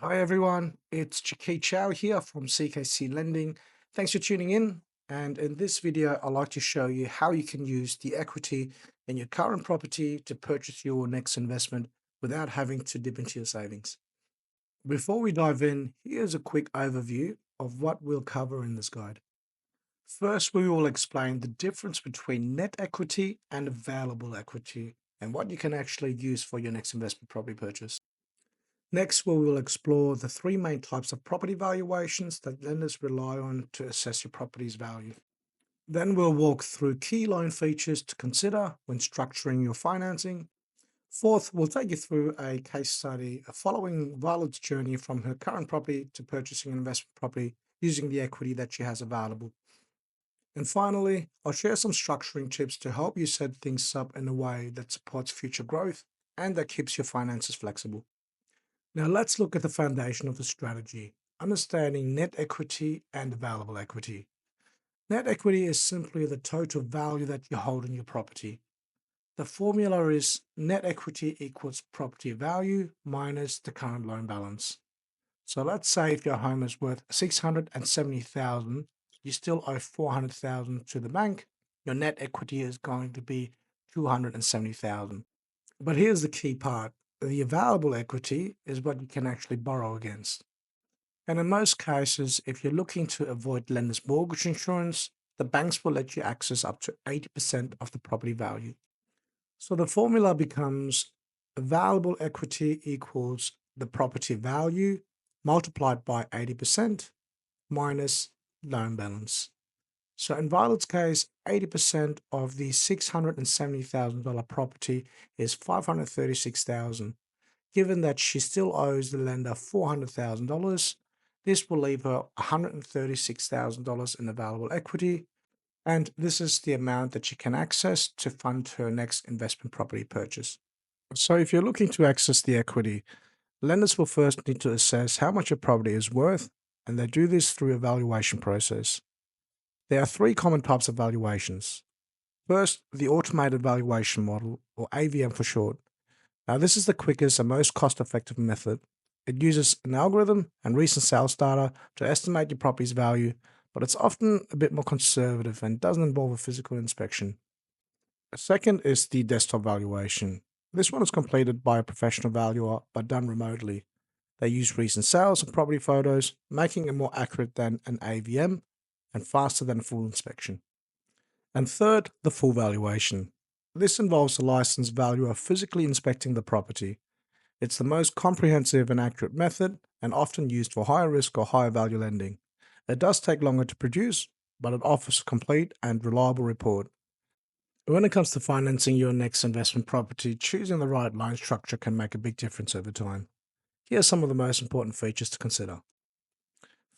Hi everyone, it's Chiki Chow here from CKC Lending. Thanks for tuning in. And in this video, I'd like to show you how you can use the equity in your current property to purchase your next investment without having to dip into your savings. Before we dive in, here's a quick overview of what we'll cover in this guide. First, we will explain the difference between net equity and available equity and what you can actually use for your next investment property purchase. Next, we will explore the three main types of property valuations that lenders rely on to assess your property's value. Then we'll walk through key loan features to consider when structuring your financing. Fourth, we'll take you through a case study following Violet's journey from her current property to purchasing an investment property using the equity that she has available. And finally, I'll share some structuring tips to help you set things up in a way that supports future growth and that keeps your finances flexible. Now let's look at the foundation of the strategy, understanding net equity and available equity. Net equity is simply the total value that you hold in your property. The formula is net equity equals property value minus the current loan balance. So let's say if your home is worth 670,000, you still owe 400,000 to the bank, your net equity is going to be 270,000. But here's the key part. The available equity is what you can actually borrow against. And in most cases, if you're looking to avoid lender's mortgage insurance, the banks will let you access up to 80% of the property value. So the formula becomes available equity equals the property value multiplied by 80% minus loan balance. So in Violet's case, 80% of the $670,000 property is $536,000. Given that she still owes the lender $400,000, this will leave her $136,000 in available equity, and this is the amount that she can access to fund her next investment property purchase. So if you're looking to access the equity, lenders will first need to assess how much a property is worth, and they do this through a valuation process. There are three common types of valuations. First, the automated valuation model, or AVM for short. Now, this is the quickest and most cost effective method. It uses an algorithm and recent sales data to estimate your property's value, but it's often a bit more conservative and doesn't involve a physical inspection. Second is the desktop valuation. This one is completed by a professional valuer but done remotely. They use recent sales and property photos, making it more accurate than an AVM and faster than full inspection. And third, the full valuation. This involves a licensed valuer physically inspecting the property. It's the most comprehensive and accurate method and often used for higher risk or higher value lending. It does take longer to produce, but it offers a complete and reliable report. When it comes to financing your next investment property, choosing the right loan structure can make a big difference over time. Here are some of the most important features to consider.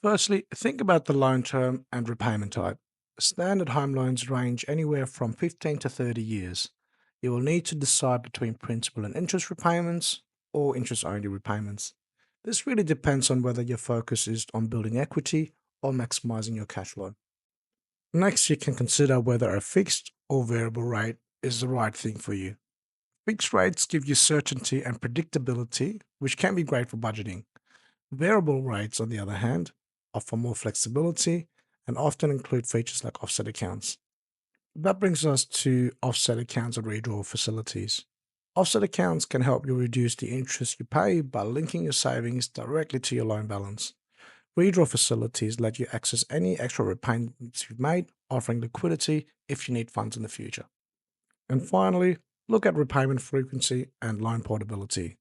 Firstly, think about the loan term and repayment type. Standard home loans range anywhere from 15 to 30 years. You will need to decide between principal and interest repayments or interest only repayments. This really depends on whether your focus is on building equity or maximizing your cash flow. Next, you can consider whether a fixed or variable rate is the right thing for you. Fixed rates give you certainty and predictability, which can be great for budgeting. Variable rates, on the other hand, offer more flexibility and often include features like offset accounts. That brings us to offset accounts and redraw facilities. Offset accounts can help you reduce the interest you pay by linking your savings directly to your loan balance. Redraw facilities let you access any extra repayments you've made, offering liquidity if you need funds in the future. And finally, look at repayment frequency and loan portability.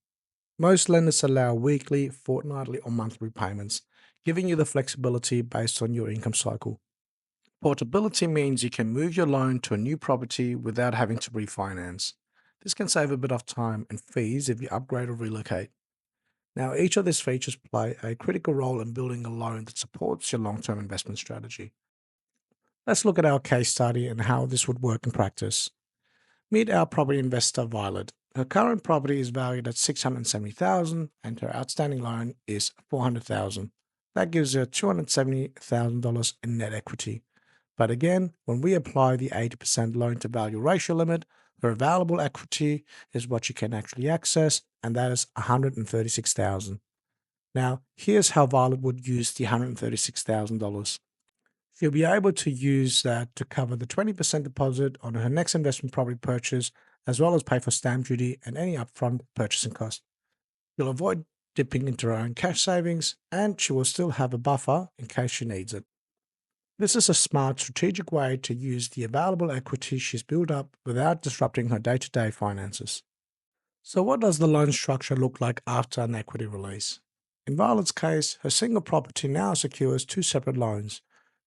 Most lenders allow weekly, fortnightly, or monthly repayments, giving you the flexibility based on your income cycle. Portability means you can move your loan to a new property without having to refinance. This can save a bit of time and fees if you upgrade or relocate. Now, each of these features play a critical role in building a loan that supports your long term investment strategy. Let's look at our case study and how this would work in practice. Meet our property investor Violet. Her current property is valued at 670,000 and her outstanding loan is 400,000. That gives her $270,000 in net equity. But again, when we apply the 80% loan to value ratio limit, her available equity is what you can actually access, and that is 136,000. Now, here's how Violet would use the $136,000. She'll be able to use that to cover the 20% deposit on her next investment property purchase, as well as pay for stamp duty and any upfront purchasing cost. She'll avoid dipping into her own cash savings, and she will still have a buffer in case she needs it. This is a smart, strategic way to use the available equity she's built up without disrupting her day to day finances. So, what does the loan structure look like after an equity release? In Violet's case, her single property now secures two separate loans: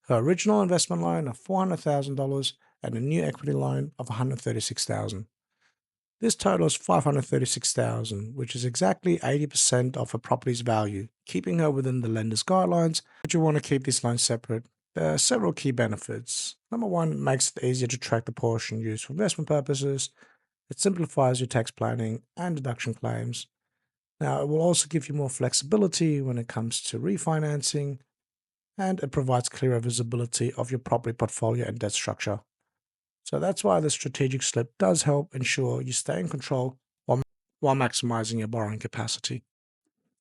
her original investment loan of $400,000 and a new equity loan of $136,000. This totals $536,000, which is exactly 80% of her property's value, keeping her within the lender's guidelines. But you want to keep these loans separate. There are several key benefits. Number one, it makes it easier to track the portion used for investment purposes. It simplifies your tax planning and deduction claims. Now, it will also give you more flexibility when it comes to refinancing, and it provides clearer visibility of your property portfolio and debt structure. So that's why the strategic slip does help ensure you stay in control while maximizing your borrowing capacity.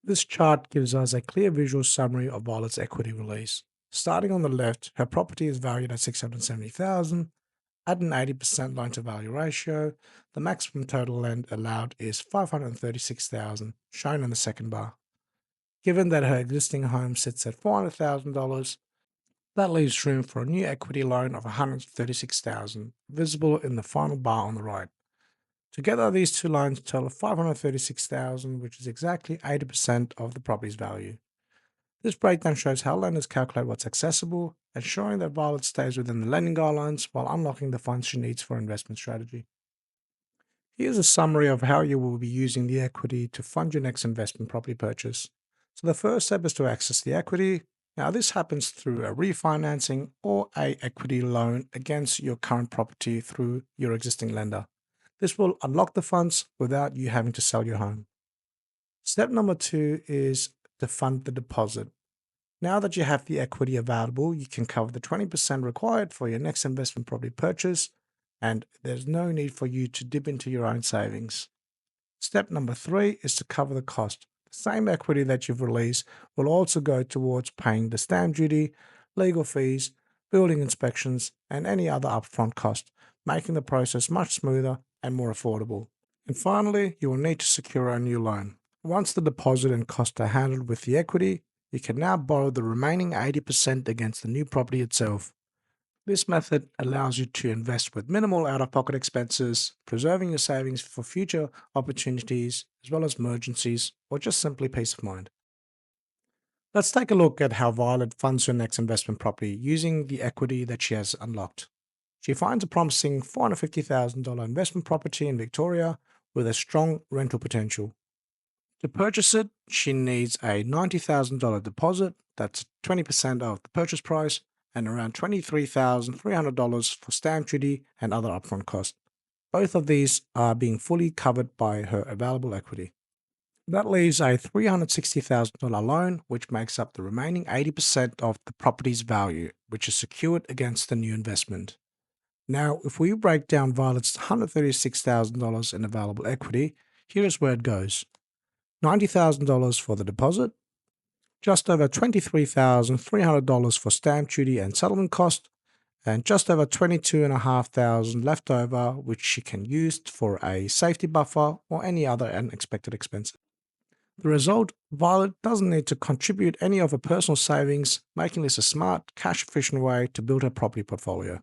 This chart gives us a clear visual summary of Violet's equity release. Starting on the left, her property is valued at $670,000. At an 80% loan to value ratio, the maximum total lend allowed is $536,000, shown in the second bar. Given that her existing home sits at $400,000, that leaves room for a new equity loan of $136,000, visible in the final bar on the right. Together, these two loans total $536,000, which is exactly 80% of the property's value. This breakdown shows how lenders calculate what's accessible, ensuring that Violet stays within the lending guidelines while unlocking the funds she needs for investment strategy. Here's a summary of how you will be using the equity to fund your next investment property purchase. So the first step is to access the equity. Now this happens through a refinancing or a equity loan against your current property through your existing lender. This will unlock the funds without you having to sell your home. Step number two is to fund the deposit. Now that you have the equity available, you can cover the 20% required for your next investment property purchase, and there's no need for you to dip into your own savings. Step number three is to cover the cost. The same equity that you've released will also go towards paying the stamp duty, legal fees, building inspections, and any other upfront cost, making the process much smoother and more affordable. And finally, you will need to secure a new loan. Once the deposit and cost are handled with the equity, you can now borrow the remaining 80% against the new property itself. This method allows you to invest with minimal out-of-pocket expenses, preserving your savings for future opportunities as well as emergencies or just simply peace of mind. Let's take a look at how Violet funds her next investment property using the equity that she has unlocked. She finds a promising $450,000 investment property in Victoria with a strong rental potential. To purchase it, she needs a $90,000 deposit, that's 20% of the purchase price, and around $23,300 for stamp duty and other upfront costs. Both of these are being fully covered by her available equity. That leaves a $360,000 loan, which makes up the remaining 80% of the property's value, which is secured against the new investment. Now, if we break down Violet's $136,000 in available equity, here's where it goes. $90,000 for the deposit, just over $23,300 for stamp duty and settlement cost, and just over $22,500 left over, which she can use for a safety buffer or any other unexpected expenses. The result, Violet doesn't need to contribute any of her personal savings, making this a smart, cash-efficient way to build her property portfolio.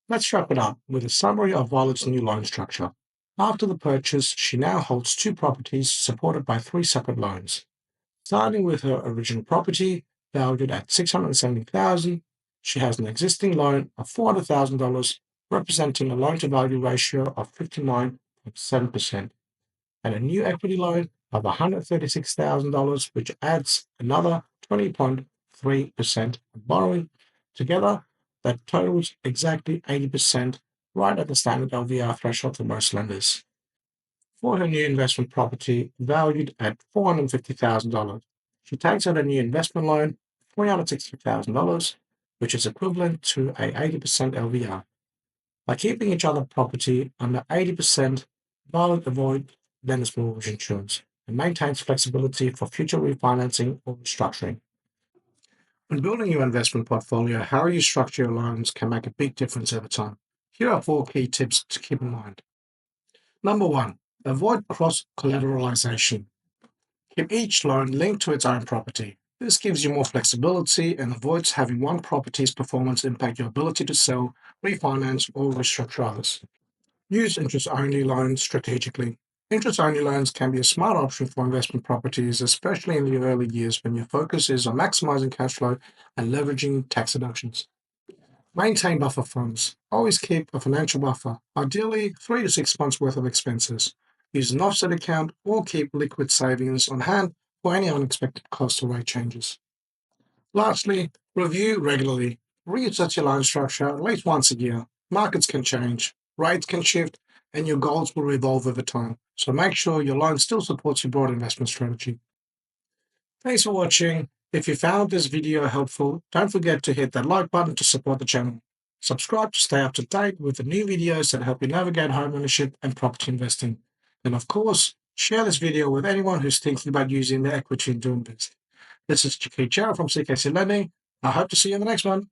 Let's wrap it up with a summary of Violet's new loan structure. After the purchase, she now holds two properties supported by three separate loans. Starting with her original property, valued at $670,000, she has an existing loan of $400,000, representing a loan-to-value ratio of 59.7%, and a new equity loan of $136,000, which adds another 20.3% of borrowing. Together, that totals exactly 80%, right at the standard LVR threshold for most lenders. For her new investment property, valued at $450,000, she takes out a new investment loan, $360,000, which is equivalent to a 80% LVR. By keeping each other property under 80%, Violet avoid lender's mortgage insurance, and maintains flexibility for future refinancing or restructuring. When building your investment portfolio, how you structure your loans can make a big difference over time. Here are 4 key tips to keep in mind. Number 1, avoid cross collateralization. Keep each loan linked to its own property. This gives you more flexibility and avoids having one property's performance impact your ability to sell, refinance, or restructure others. Use interest-only loans strategically. Interest-only loans can be a smart option for investment properties, especially in the early years when your focus is on maximizing cash flow and leveraging tax deductions. Maintain buffer funds. Always keep a financial buffer, ideally 3 to 6 months worth of expenses. Use an offset account or keep liquid savings on hand for any unexpected cost or rate changes. Lastly, review regularly. Reassess your loan structure at least once a year. Markets can change, rates can shift, and your goals will evolve over time. So make sure your loan still supports your broad investment strategy. Thanks for watching. If you found this video helpful, don't forget to hit that like button to support the channel. Subscribe to stay up to date with the new videos that help you navigate home ownership and property investing. And of course, share this video with anyone who's thinking about using their equity in doing this. This is CKC from CKC Lending. I hope to see you in the next one.